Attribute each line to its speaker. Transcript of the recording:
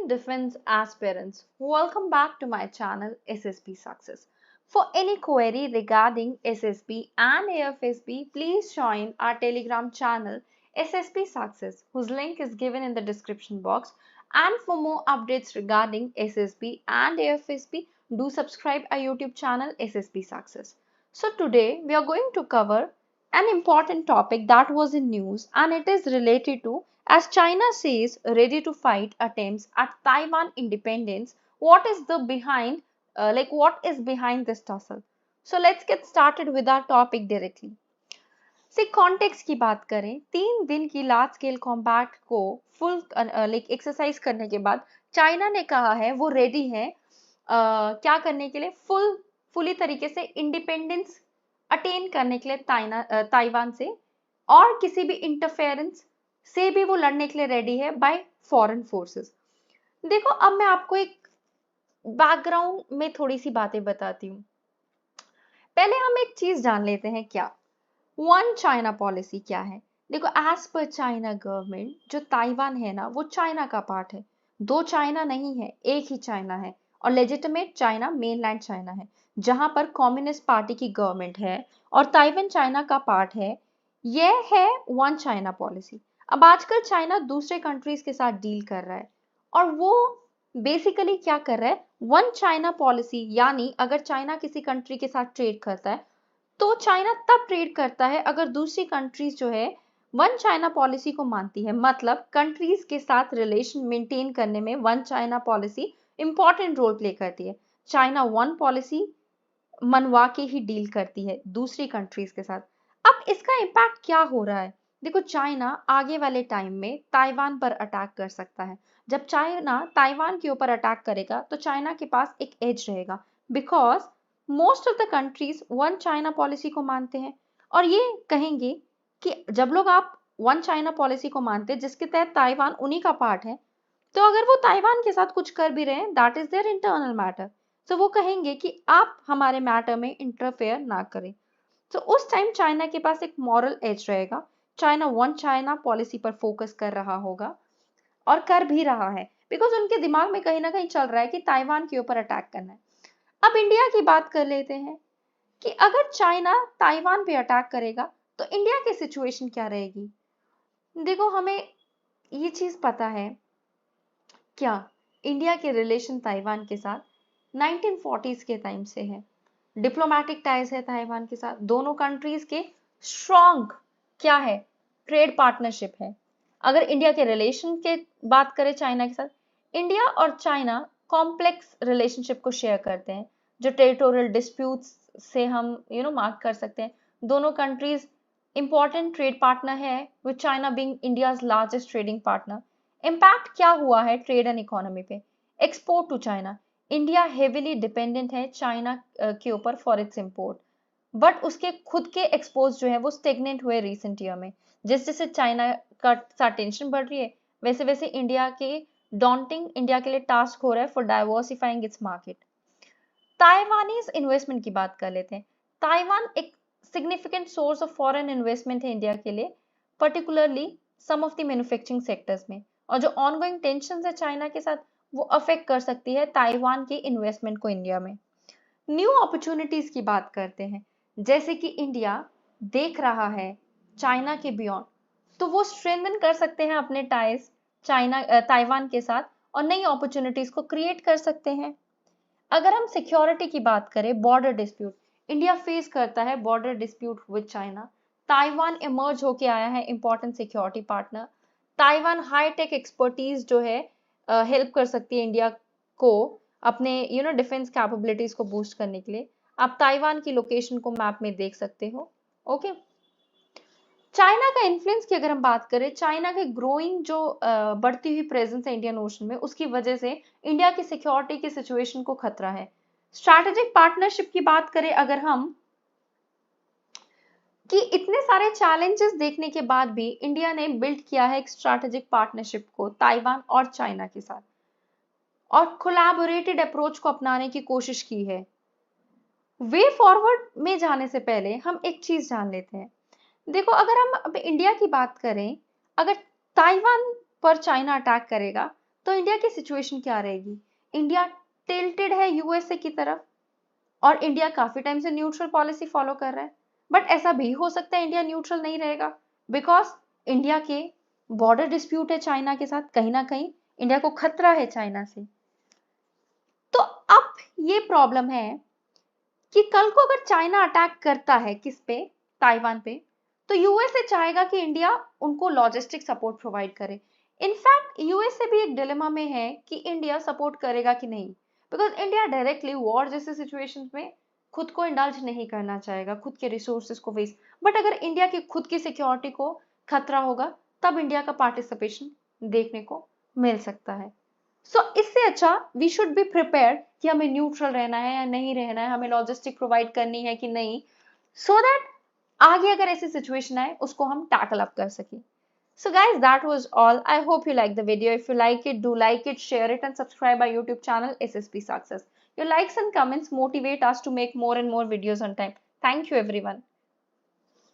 Speaker 1: Indian defense aspirants, welcome back to my channel SSB Success. For any query regarding SSB and AFSB, please join our Telegram channel SSB Success, whose link is given in the description box. And for more updates regarding SSB and AFSB, do subscribe our YouTube channel SSB Success. So today we are going to cover an important topic that was in news, and it is related to, as China says ready to fight attempts at Taiwan independence, what is the behind what is behind this tussle? So let's get started with our topic directly. से context की बात करें, 3 दिन की large scale combat को full exercise करने के बाद चाइना ने कहा है वो रेडी है क्या करने के लिए, फुली तरीके से इंडिपेंडेंस अटेन करने के लिए ताइवान से, और किसी भी इंटरफेरेंस से भी वो लड़ने के लिए रेडी है बाय फॉरेन फोर्सेस। देखो, अब मैं आपको एक बैकग्राउंड में थोड़ी सी बातें बताती हूँ। पहले हम एक चीज जान लेते हैं, क्या वन चाइना पॉलिसी क्या है। देखो, एज पर चाइना गवर्नमेंट जो ताइवान है ना, वो चाइना का पार्ट है। दो चाइना नहीं है, एक ही चाइना है, और लेजिटिमेट चाइना मेनलैंड चाइना है, जहां पर कम्युनिस्ट पार्टी की गवर्नमेंट है और ताइवान चाइना का पार्ट है। यह है वन चाइना पॉलिसी। अब आजकल चाइना दूसरे कंट्रीज के साथ डील कर रहा है, और वो बेसिकली क्या कर रहा है, वन चाइना पॉलिसी, यानी अगर चाइना किसी कंट्री के साथ ट्रेड करता है तो चाइना तब ट्रेड करता है अगर दूसरी कंट्रीज जो है वन चाइना पॉलिसी को मानती है। मतलब कंट्रीज के साथ रिलेशन मेंटेन करने में one China policy important role play करती है। चाइना वन पॉलिसी मनवा के ही डील करती है दूसरी कंट्रीज के साथ। अब इसका इम्पैक्ट क्या हो रहा है? देखो, चाइना आगे वाले टाइम में ताइवान पर अटैक कर सकता है। जब चाइना ताइवान के ऊपर अटैक करेगा तो चाइना के पास एक एज रहेगा, because most of the countries one China policy को मानते हैं, और ये कहेंगे कि जब लोग आप वन चाइना पॉलिसी को मानते हैं जिसके तहत ताइवान उन्हीं का पार्ट है, तो अगर वो ताइवान के साथ कुछ कर भी रहे हैं, that is their internal matter. तो वो कहेंगे कि आप हमारे मैटर में इंटरफेयर ना करें। तो उस टाइम चाइना के पास एक मॉरल एज रहेगा। चाइना वन चाइना पॉलिसी पर फोकस कर रहा होगा, और कर भी रहा है, बिकॉज उनके दिमाग में कहीं ना कहीं चल रहा है कि ताइवान के ऊपर अटैक करना है। अब इंडिया की बात कर लेते हैं कि अगर चाइना ताइवान पे अटैक करेगा तो इंडिया की सिचुएशन क्या रहेगी। देखो, हमें ये चीज पता है, क्या इंडिया के रिलेशन ताइवान के साथ 1940s के टाइम से है। डिप्लोमेटिक टाइज है ताइवान के साथ, दोनों कंट्रीज के स्ट्रॉन्ग क्या है, ट्रेड पार्टनरशिप है। अगर इंडिया के रिलेशन के बात करें चाइना के साथ, इंडिया और चाइना कॉम्प्लेक्स रिलेशनशिप को शेयर करते हैं, जो टेरिटोरियल डिस्प्यूट्स से हम मार्क कर सकते हैं। दोनों कंट्रीज इंपॉर्टेंट ट्रेड पार्टनर है, with China being India's largest trading partner. Impact क्या हुआ है ट्रेड एंड इकोनॉमी पे? Export to China, India heavily dependent है चाइना के ऊपर फॉर इट्स इम्पोर्ट, बट उसके खुद के एक्सपोर्ट जो है वो स्टेगनेंट हुए रिसेंट ईयर में। जैसे जैसे चाइना का साथ टेंशन बढ़ रही है, वैसे वैसे इंडिया के लिए टास्क हो रहा है for diversifying its market. Taiwanese investment की बात कर लेते हैं। ताइवान एक significant source of foreign investment है इंडिया के लिए, particularly some of the manufacturing sectors में, और जो ऑनगोइंग टेंशन है चाइना के साथ वो अफेक्ट कर सकती है ताइवान की इन्वेस्टमेंट को इंडिया में। न्यू अपॉर्चुनिटीज की बात करते हैं, जैसे कि इंडिया देख रहा है चाइना के बियॉन्ड, तो वो स्ट्रेंथन कर सकते हैं अपने टाइज ताइवान के साथ, और नई अपॉर्चुनिटीज को क्रिएट कर सकते हैं। अगर हम सिक्योरिटी की बात करें, बॉर्डर डिस्प्यूट इंडिया फेस करता है, border dispute with China. Taiwan emerge होके आया है important security partner. Taiwan high tech expertise जो है हेल्प कर सकती है इंडिया को अपने डिफेंस कैपेबिलिटीज को बूस्ट करने के लिए। आप ताइवान की लोकेशन को मैप में देख सकते हो। ओके, चाइना का इन्फ्लुएंस की अगर हम बात करें, चाइना के ग्रोइंग जो बढ़ती हुई प्रेजेंस है इंडियन ओशन में, उसकी वजह से इंडिया की सिक्योरिटी की सिचुएशन को खतरा है। स्ट्रैटेजिक पार्टनरशिप की बात करें अगर हम, कि इतने सारे चैलेंजेस देखने के बाद भी इंडिया ने बिल्ड किया है एक स्ट्रैटेजिक पार्टनरशिप को ताइवान और चाइना के साथ, और कोलैबोरेटेड अप्रोच को अपनाने की कोशिश की है। वे फॉरवर्ड में जाने से पहले हम एक चीज जान लेते हैं। देखो, अगर हम अब इंडिया की बात करें, अगर ताइवान पर चाइना अटैक करेगा तो इंडिया की सिचुएशन क्या रहेगी? इंडिया टिल्टेड है यूएसए की तरफ, और इंडिया काफी टाइम से न्यूट्रल पॉलिसी फॉलो कर रहा है। बट ऐसा भी हो सकता है इंडिया न्यूट्रल नहीं रहेगा, बिकॉज इंडिया के बॉर्डर डिस्प्यूट है चाइना के साथ, कहीं ना कहीं इंडिया को खतरा है चाइना से। तो अब ये प्रॉब्लम है कि कल को अगर चाइना अटैक करता है किस पे, ताइवान पे, तो यूएसए चाहेगा कि इंडिया उनको लॉजिस्टिक सपोर्ट प्रोवाइड करे। इनफैक्ट यूएसए भी एक डिलेमा में है कि इंडिया सपोर्ट करेगा कि नहीं, बिकॉज इंडिया डायरेक्टली वॉर जैसे सिचुएशंस में खुद को इंडल्ज नहीं करना चाहेगा, खुद के रिसोर्सेज को वेस्ट। बट अगर इंडिया की खुद की सिक्योरिटी को खतरा होगा, तब इंडिया का पार्टिसिपेशन देखने को मिल सकता है। इससे अच्छा वी शुड बी प्रिपेयर्ड कि हमें न्यूट्रल रहना है या नहीं रहना है, हमें लॉजिस्टिक प्रोवाइड करनी है कि नहीं, सो दैट आगे अगर ऐसी सिचुएशन आए उसको हम टैकल अप कर सकें। So guys, that was all. I hope you liked the video. If you like it, do like it, share it, and subscribe our YouTube channel SSP Success. Your likes and comments motivate us to make more and more videos on time. Thank you everyone.